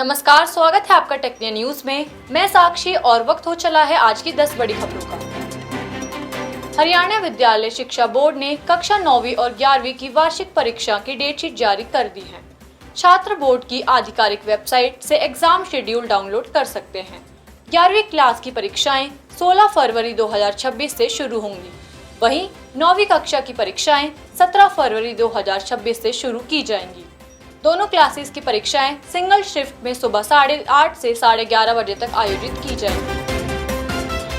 नमस्कार, स्वागत है आपका टेक्निया न्यूज में। मैं साक्षी और वक्त हो चला है आज की 10 बड़ी खबरों का। हरियाणा विद्यालय शिक्षा बोर्ड ने कक्षा 9वीं और 11वीं की वार्षिक परीक्षा की डेटशीट जारी कर दी है। छात्र बोर्ड की आधिकारिक वेबसाइट से एग्जाम शेड्यूल डाउनलोड कर सकते हैं। 11वीं क्लास की परीक्षाएं 16 फरवरी 2026 से शुरू होंगी। वहीं 9वीं कक्षा की परीक्षाएं 17 फरवरी 2026 से शुरू की जाएंगी। दोनों क्लासेस की परीक्षाएं सिंगल शिफ्ट में सुबह 8:30 से 11:30 बजे तक आयोजित की जाएंगी।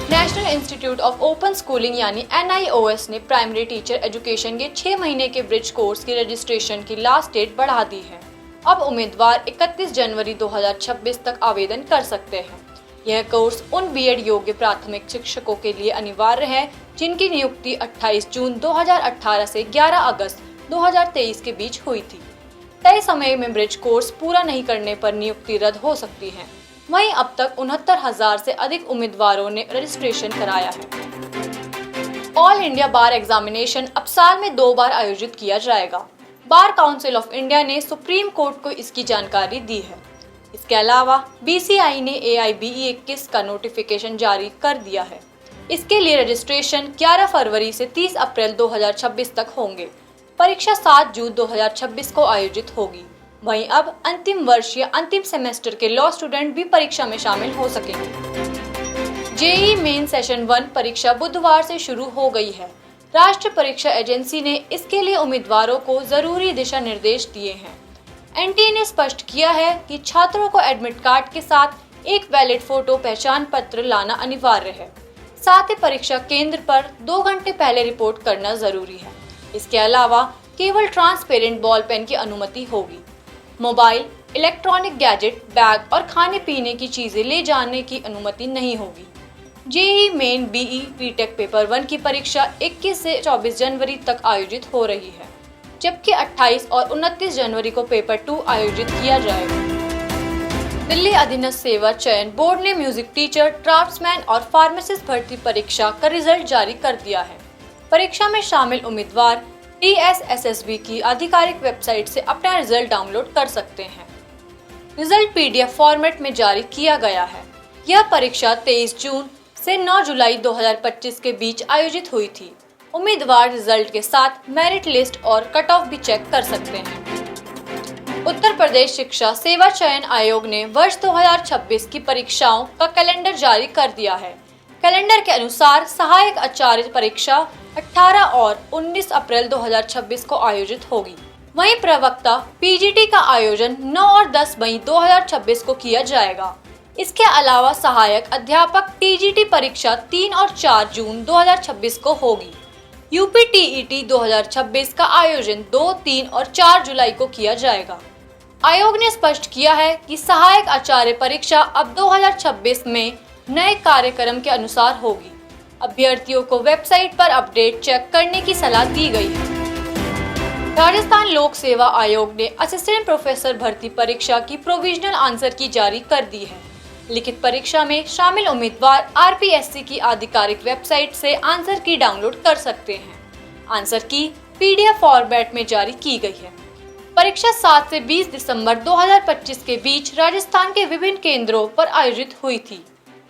National institute of open schooling यानी NIOS ने प्राइमरी टीचर एजुकेशन के 6 महीने के ब्रिज कोर्स की रजिस्ट्रेशन की लास्ट डेट बढ़ा दी है। अब उम्मीदवार 31 जनवरी 2026 तक आवेदन कर सकते हैं। यह कोर्स उन BEd योग्य प्राथमिक शिक्षकों के लिए अनिवार्य है जिनकी नियुक्ति 28 जून 2018 से 11 अगस्त 2023 के बीच हुई थी। तय समय में ब्रिज कोर्स पूरा नहीं करने पर नियुक्ति रद्द हो सकती है। वहीं अब तक 69,000 से अधिक उम्मीदवारों ने रजिस्ट्रेशन कराया है। ऑल इंडिया बार एग्जामिनेशन अब साल में 2 बार आयोजित किया जाएगा। बार काउंसिल ऑफ इंडिया ने सुप्रीम कोर्ट को इसकी जानकारी दी है। इसके अलावा BCI ने AIBE 21 का नोटिफिकेशन जारी कर दिया है। इसके लिए रजिस्ट्रेशन 11 फरवरी से 30 अप्रैल 2026 तक होंगे। परीक्षा 7 जून 2026 को आयोजित होगी। वहीं अब अंतिम वर्ष या अंतिम सेमेस्टर के लॉ स्टूडेंट भी परीक्षा में शामिल हो सकेंगे। JEE मेन सेशन 1 परीक्षा बुधवार से शुरू हो गई है। राष्ट्रीय परीक्षा एजेंसी ने इसके लिए उम्मीदवारों को जरूरी दिशा निर्देश दिए हैं। NTA ने स्पष्ट किया है कि छात्रों को एडमिट कार्ड के साथ एक वैलिड फोटो पहचान पत्र लाना अनिवार्य है। साथ ही परीक्षा केंद्र पर 2 घंटे पहले रिपोर्ट करना जरूरी है। इसके अलावा केवल ट्रांसपेरेंट बॉल पेन की अनुमति होगी। मोबाइल, इलेक्ट्रॉनिक गैजेट, बैग और खाने पीने की चीजें ले जाने की अनुमति नहीं होगी। JEE main BE BTech paper 1 की परीक्षा 21 से 24 जनवरी तक आयोजित हो रही है, जबकि 28 और 29 जनवरी को पेपर 2 आयोजित किया जाएगा। दिल्ली अधीनस्थ सेवा चयन बोर्ड ने म्यूजिक टीचर, ड्राफ्ट्समैन और फार्मासिस्ट भर्ती परीक्षा का रिजल्ट जारी कर दिया है। परीक्षा में शामिल उम्मीदवार TSSSB की आधिकारिक वेबसाइट से अपना रिजल्ट डाउनलोड कर सकते हैं। रिजल्ट PDF फॉर्मेट में जारी किया गया है। यह परीक्षा 23 जून से 9 जुलाई 2025 के बीच आयोजित हुई थी। उम्मीदवार रिजल्ट के साथ मेरिट लिस्ट और कट ऑफ भी चेक कर सकते हैं। उत्तर प्रदेश शिक्षा सेवा चयन आयोग ने वर्ष 2026 की परीक्षाओं का कैलेंडर जारी कर दिया है। कैलेंडर के अनुसार सहायक आचार्य परीक्षा 18 और 19 अप्रैल 2026 को आयोजित होगी। वहीं प्रवक्ता PGT का आयोजन 9 और 10 मई 2026 को किया जाएगा। इसके अलावा सहायक अध्यापक TGT परीक्षा 3 और 4 जून 2026 को होगी। UP TET 2026 का आयोजन 2, 3 और 4 जुलाई को किया जाएगा। आयोग ने स्पष्ट किया है कि सहायक आचार्य परीक्षा अब 2026 में नए कार्यक्रम के अनुसार होगी। अभ्यर्थियों को वेबसाइट पर अपडेट चेक करने की सलाह दी गई है। राजस्थान लोक सेवा आयोग ने असिस्टेंट प्रोफेसर भर्ती परीक्षा की प्रोविजनल आंसर की जारी कर दी है। लिखित परीक्षा में शामिल उम्मीदवार RPSC की आधिकारिक वेबसाइट से आंसर की डाउनलोड कर सकते हैं। आंसर की PDF फॉर्मेट में जारी की गई है। परीक्षा 7 से 20 दिसंबर 2025 के बीच राजस्थान के विभिन्न केंद्रों पर आयोजित हुई थी।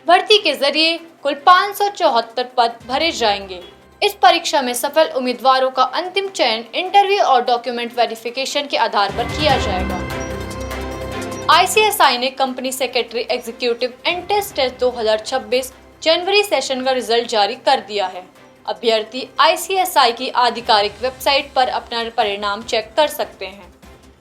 भर्ती के जरिए कुल 574 पद भरे जाएंगे। इस परीक्षा में सफल उम्मीदवारों का अंतिम चयन इंटरव्यू और डॉक्यूमेंट वेरिफिकेशन के आधार पर किया जाएगा। ICSI ने company secretary executive entrance test 2026 जनवरी सेशन का रिजल्ट जारी कर दिया है। अभ्यर्थी ICSI की आधिकारिक वेबसाइट पर अपना परिणाम चेक कर सकते हैं।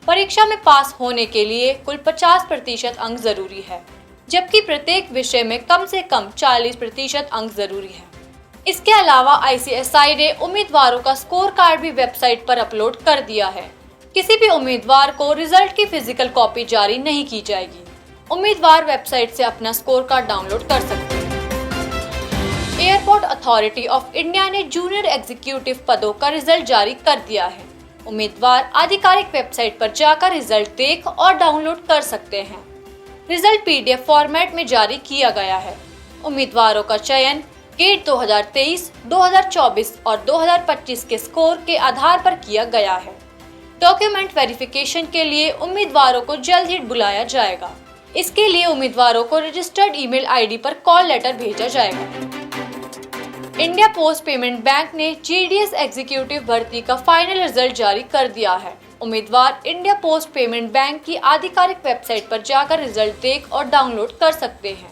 परीक्षा में पास होने के लिए कुल 50% अंक जरूरी है, जबकि प्रत्येक विषय में कम से कम 40% अंक जरूरी है। इसके अलावा ICSI ने उम्मीदवारों का स्कोर कार्ड भी वेबसाइट पर अपलोड कर दिया है। किसी भी उम्मीदवार को रिजल्ट की फिजिकल कॉपी जारी नहीं की जाएगी। उम्मीदवार वेबसाइट से अपना स्कोर कार्ड डाउनलोड कर सकते हैं। एयरपोर्ट अथॉरिटी ऑफ इंडिया ने जूनियर एग्जीक्यूटिव पदों का रिजल्ट जारी कर दिया है। उम्मीदवार आधिकारिक वेबसाइट पर जाकर रिजल्ट देख और डाउनलोड कर सकते हैं। रिजल्ट PDF फॉर्मेट में जारी किया गया है। उम्मीदवारों का चयन गेट 2023, 2024 और 2025 के स्कोर के आधार पर किया गया है। डॉक्यूमेंट वेरिफिकेशन के लिए उम्मीदवारों को जल्द ही बुलाया जाएगा। इसके लिए उम्मीदवारों को रजिस्टर्ड ईमेल आईडी पर कॉल लेटर भेजा जाएगा। इंडिया पोस्ट पेमेंट बैंक ने GDS एग्जीक्यूटिव भर्ती का फाइनल रिजल्ट जारी कर दिया है। उम्मीदवार इंडिया पोस्ट पेमेंट बैंक की आधिकारिक वेबसाइट पर जाकर रिजल्ट देख और डाउनलोड कर सकते हैं।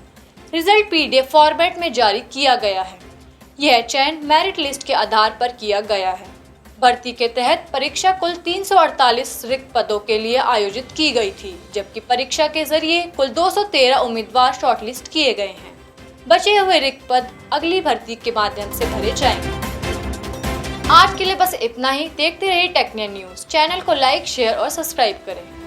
रिजल्ट PDF फॉर्मेट में जारी किया गया है। यह चयन मेरिट लिस्ट के आधार पर किया गया है। भर्ती के तहत परीक्षा कुल 348 रिक्त पदों के लिए आयोजित की गई थी, जबकि परीक्षा के जरिए कुल 213 उम्मीदवार शॉर्टलिस्ट किए गए हैं। बचे हुए रिक्त पद अगली भर्ती के माध्यम से भरे जाएंगे। आज के लिए बस इतना ही। देखते रहिए टेक्नियन न्यूज। चैनल को लाइक, शेयर और सब्सक्राइब करें।